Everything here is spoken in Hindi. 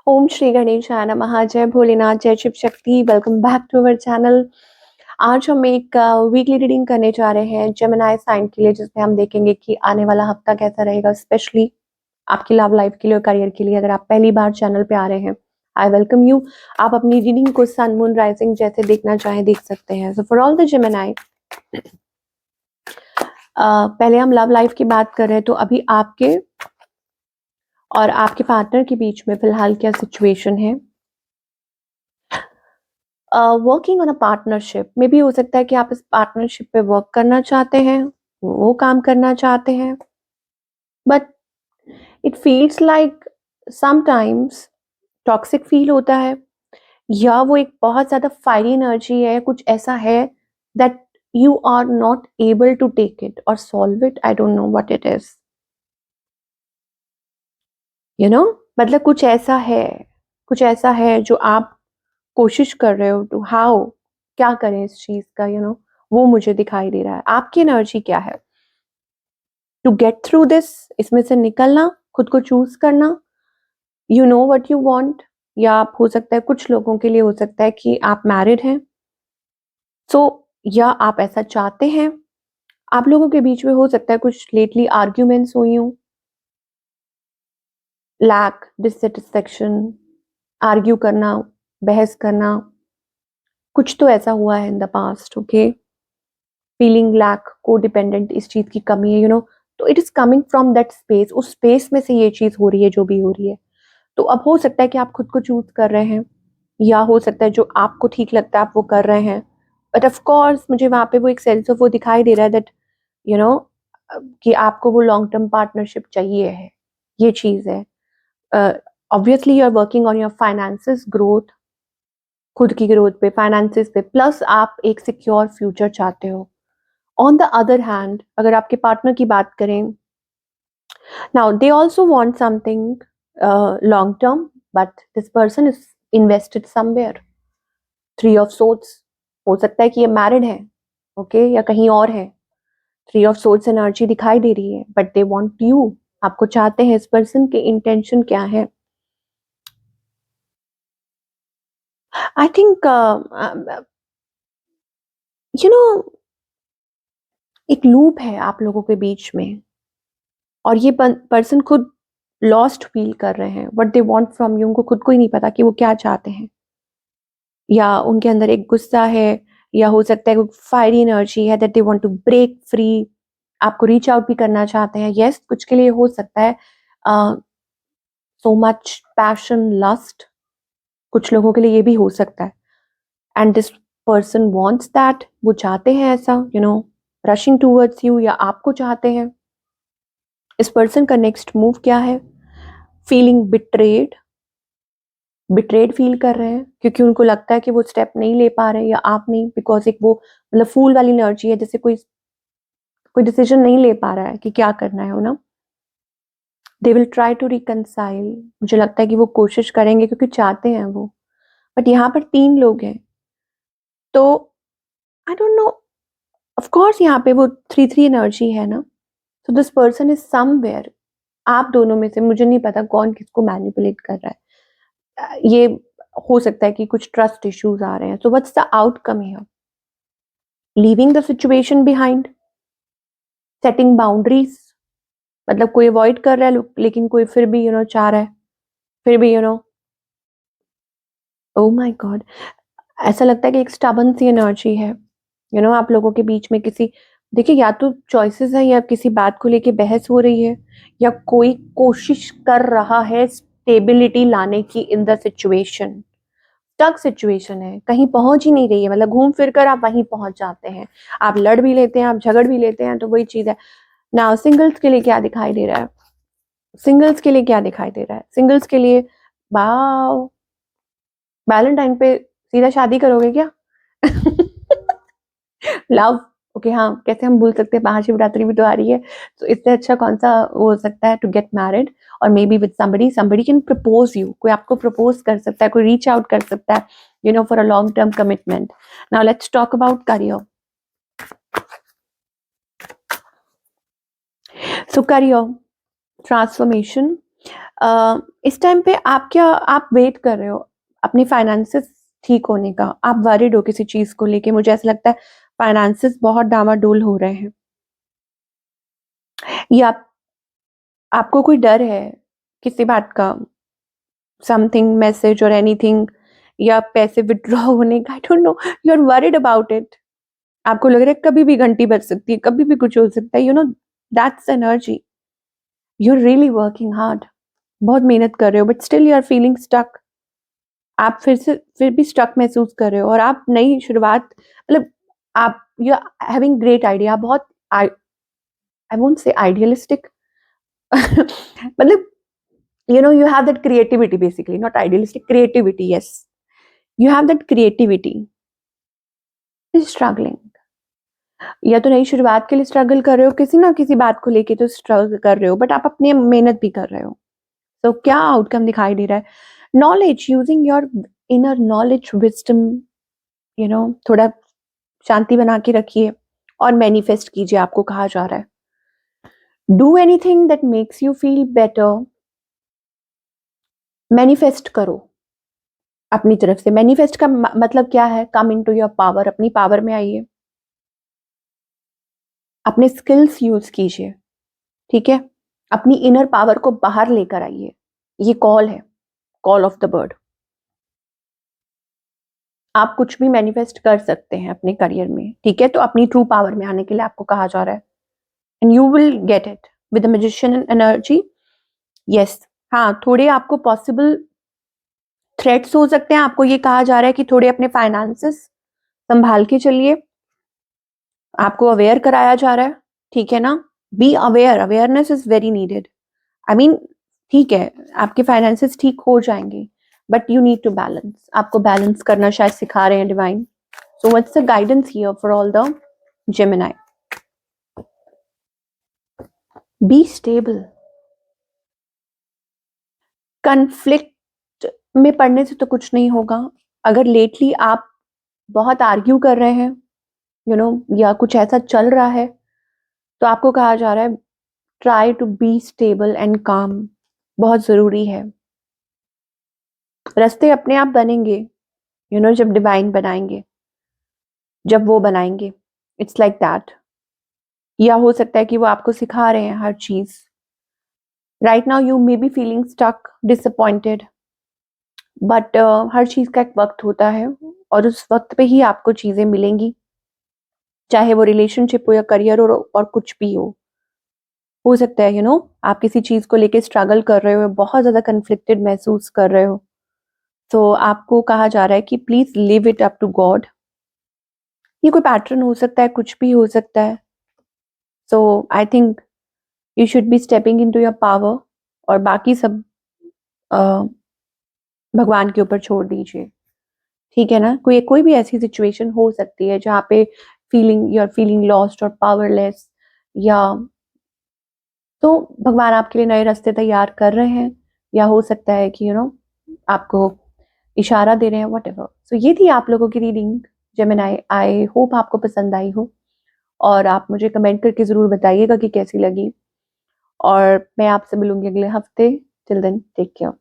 ओम श्री गणेशाय नमः। जय भोलेनाथ, जय Shiv Shakti. Welcome back to our channel. आज हम एक वीकली रीडिंग करने जा रहे हैं जेमिनी साइन के लिए, जिसमें हम देखेंगे कि आने वाला हफ्ता कैसा रहेगा, स्पेशली आपकी लव लाइफ के लिए और करियर के लिए। अगर आप पहली बार चैनल पे आ रहे हैं, आई वेलकम यू। आप अपनी रीडिंग को सन मून राइजिंग जैसे देखना चाहें देख सकते हैं। So for all the Gemini, पहले हम लव लाइफ की बात कर रहे हैं, तो अभी आपके और आपके पार्टनर के बीच में फिलहाल क्या सिचुएशन है। वर्किंग ऑन अ पार्टनरशिप में भी हो सकता है कि आप इस पार्टनरशिप पे वर्क करना चाहते हैं, वो काम करना चाहते हैं, but it feels like sometimes toxic feel होता है, या वो एक बहुत ज्यादा फायरी एनर्जी है, कुछ ऐसा है that you are not able to take it और solve it. I don't know what it is, you know, मतलब कुछ ऐसा है जो आप कोशिश कर रहे हो टू हाउ क्या करें इस चीज का, वो मुझे दिखाई दे रहा है। आपकी एनर्जी क्या है टू गेट थ्रू दिस, इसमें से निकलना, खुद को चूज करना, you know what you want. या आप हो सकता है, कुछ लोगों के लिए हो सकता है कि आप मैरिड हैं, सो या आप ऐसा चाहते हैं। आप लोगों के बीच में हो सकता है कुछ लेटली आर्ग्यूमेंट्स हुई हों, लैक डिससेटिस्फेक्शन, आर्ग्यू करना, बहस करना, कुछ तो ऐसा हुआ है in the past. Okay, feeling lack, को डिपेंडेंट, इस चीज की कमी है, तो it is coming from that space. उस स्पेस में से ये चीज हो रही है जो भी हो रही है। तो अब हो सकता है कि आप खुद को चूज कर रहे हैं, या हो सकता है जो आपको ठीक लगता है आप वो कर रहे हैं, बट ऑफ कोर्स मुझे वहां पे वो एक सेंस ऑफ वो दिखाई दे रहा है दैट यू नो कि आपको वो लॉन्ग टर्म पार्टनरशिप चाहिए है। ये चीज है। Obviously you are working on your finances growth, खुद की ग्रोथ पे, फाइनेंसेस पे, प्लस आप एक सिक्योर फ्यूचर चाहते हो। ऑन द अदर हैंड, अगर आपके पार्टनर की बात करें, now they also want something long term, but this person is invested somewhere. Three of sorts, हो सकता है कि ये मैरिड है, ओके, या कहीं और है। थ्री ऑफ सोर्ट्स एनर्जी दिखाई दे रही है, बट दे वांट यू, आपको चाहते हैं। इस पर्सन के इंटेंशन क्या है? आई थिंक यू नो एक लूप है आप लोगों के बीच में, और ये पर्सन खुद लॉस्ट फील कर रहे हैं। What they want from you, उनको खुद को ही नहीं पता कि वो क्या चाहते हैं। या उनके अंदर एक गुस्सा है, या हो सकता है फायरी एनर्जी है that they want to break free, आपको रीच आउट भी करना चाहते हैं। यस, कुछ के लिए हो सकता है सो मच पैशन, लस्ट, कुछ लोगों के लिए ये भी हो सकता है। And this person wants that, वो चाहते हैं ऐसा, रशिंग टूवर्ड्स यू, या आपको चाहते हैं। इस पर्सन का नेक्स्ट मूव क्या है? फीलिंग बिट्रेड, बिट्रेड फील कर रहे हैं, क्योंकि उनको लगता है कि वो स्टेप नहीं ले पा रहे, या आप नहीं, बिकॉज एक वो मतलब फूल वाली एनर्जी है, जैसे कोई कोई डिसीजन नहीं ले पा रहा है कि क्या करना है, ना। They will try to reconcile, मुझे लगता है कि वो कोशिश करेंगे क्योंकि चाहते हैं वो। बट यहाँ पर तीन लोग हैं, तो आई डोंट नो, ऑफ कोर्स यहाँ पे वो थ्री थ्री एनर्जी है ना। So this person is somewhere, आप दोनों में से मुझे नहीं पता कौन किसको मैनिपुलेट कर रहा है। ये हो सकता है कि कुछ ट्रस्ट इश्यूज आ रहे हैं। सो what's the outcome here? Leaving the situation behind, setting boundaries, मतलब कोई अवॉइड कर रहा है लेकिन कोई फिर भी चाह रहा है, फिर भी ओ माय गॉड, ऐसा लगता है कि एक स्टबन सी एनर्जी है, आप लोगों के बीच में किसी, देखिए, या तो चॉइसेस है, या किसी बात को लेके बहस हो रही है, या कोई कोशिश कर रहा है स्टेबिलिटी लाने की in the situation. Stuck situation है, कहीं पहुंच ही नहीं रही है, मतलब घूम फिर कर आप वहीं पहुंच जाते हैं। आप लड़ भी लेते हैं, आप झगड़ भी लेते हैं, तो वही चीज है ना। सिंगल्स के लिए क्या दिखाई दे रहा है? सिंगल्स के लिए क्या दिखाई दे रहा है? सिंगल्स के लिए, वाओ, वैलेंटाइन पे सीधा शादी करोगे क्या? लव, ओके, हाँ, कैसे हम भूल सकते हैं, महाशिवरात्रि भी तो आ रही है। तो इससे अच्छा कौन सा वो हो सकता है टू गेट मैरिड, और may be with somebody can propose you, कोई आपको प्रपोज कर सकता है, कोई रीच आउट कर सकता है, for a long term commitment. Now let's talk about career. So career, transformation, इस टाइम पे आप वेट कर रहे हो अपनी फाइनेंसेस ठीक होने का, आप वरिड हो किसी चीज को लेके, मुझे ऐसा लगता है फाइनेंसेस बहुत डामाडोल हो रहे हैं, या आपको कोई डर है किसी बात का, समथिंग मैसेज और एनीथिंग, या पैसे विथड्रॉ होने का, I don't know, you are worried about it. आपको लग रहा है कभी भी घंटी बज सकती है, कभी भी कुछ हो सकता है, that's energy. You are really working hard, बहुत मेहनत कर रहे हो, but still you are feeling stuck. आप फिर भी स्टक महसूस कर रहे हो, और आप नई शुरुआत, मतलब आप you are having great idea, बहुत आई वोंट से आइडियलिस्टिक मतलब you have that creativity, basically not idealistic creativity, yes, you have that creativity, is struggling, या तो नई शुरुआत के लिए स्ट्रगल कर रहे हो, किसी ना किसी बात को लेके तो स्ट्रगल कर रहे हो, बट आप अपनी मेहनत भी कर रहे हो। तो क्या आउटकम दिखाई दे रहा है? Knowledge, using your inner knowledge, wisdom, थोड़ा शांति बना के रखिए और मैनिफेस्ट कीजिए, आपको कहा जा रहा है। Do anything that makes you feel better, manifest करो अपनी तरफ से। मैनिफेस्ट का मतलब क्या है? कम इनटू योर पावर, अपनी पावर में आइए, अपने स्किल्स यूज कीजिए, ठीक है, अपनी इनर पावर को बाहर लेकर आइए। ये कॉल है, कॉल ऑफ द बर्ड। आप कुछ भी मैनिफेस्ट कर सकते हैं अपने करियर में, ठीक है, तो अपनी ट्रू पावर में आने के लिए आपको कहा जा रहा है, and you will get it with the magician energy. Yes, हाँ, थोड़े आपको पॉसिबल थ्रेट्स हो सकते हैं, आपको ये कहा जा रहा है कि थोड़े अपने फाइनेंसेस संभाल के चलिए, आपको अवेयर कराया जा रहा है, ठीक है ना, be aware, awareness is very needed. I mean, ठीक है, आपके फाइनेंसेस ठीक हो जाएंगे, but you need to balance, आपको बैलेंस करना शायद सिखा रहे हैं divine. So what's the guidance here for all the Gemini? Be stable. Conflict में पड़ने से तो कुछ नहीं होगा। अगर लेटली आप बहुत आर्ग्यू कर रहे हैं, या कुछ ऐसा चल रहा है, तो आपको कहा जा रहा है try to be stable and calm, बहुत जरूरी है। रास्ते अपने आप बनेंगे, जब डिवाइन बनाएंगे, जब वो बनाएंगे, इट्स लाइक दैट। या हो सकता है कि वो आपको सिखा रहे हैं हर चीज। Right now you may be feeling stuck, disappointed, but हर चीज का एक वक्त होता है, और उस वक्त पे ही आपको चीजें मिलेंगी, चाहे वो रिलेशनशिप हो या करियर हो और कुछ भी हो सकता है आप किसी चीज को लेके स्ट्रगल कर रहे हो, बहुत ज्यादा कन्फ्लिक्टेड महसूस कर रहे हो, तो आपको कहा जा रहा है कि please leave it up to God. ये कोई पैटर्न हो सकता है, कुछ भी हो सकता है। So I think you should be stepping into your power, और बाकी सब भगवान के ऊपर छोड़ दीजिए, ठीक है ना। कोई कोई भी ऐसी सिचुएशन हो सकती है जहाँ पे यू आर फीलिंग लॉस्ट और पावरलेस, या तो भगवान आपके लिए नए रास्ते तैयार कर रहे हैं, या हो सकता है कि आपको इशारा दे रहे हैं, वट एवर। सो ये थी आप लोगों की रीडिंग जेमिनी। आई होप आपको पसंद आई हो, और आप मुझे कमेंट करके जरूर बताइएगा कि कैसी लगी, और मैं आपसे मिलूंगी अगले हफ्ते। Till then take care.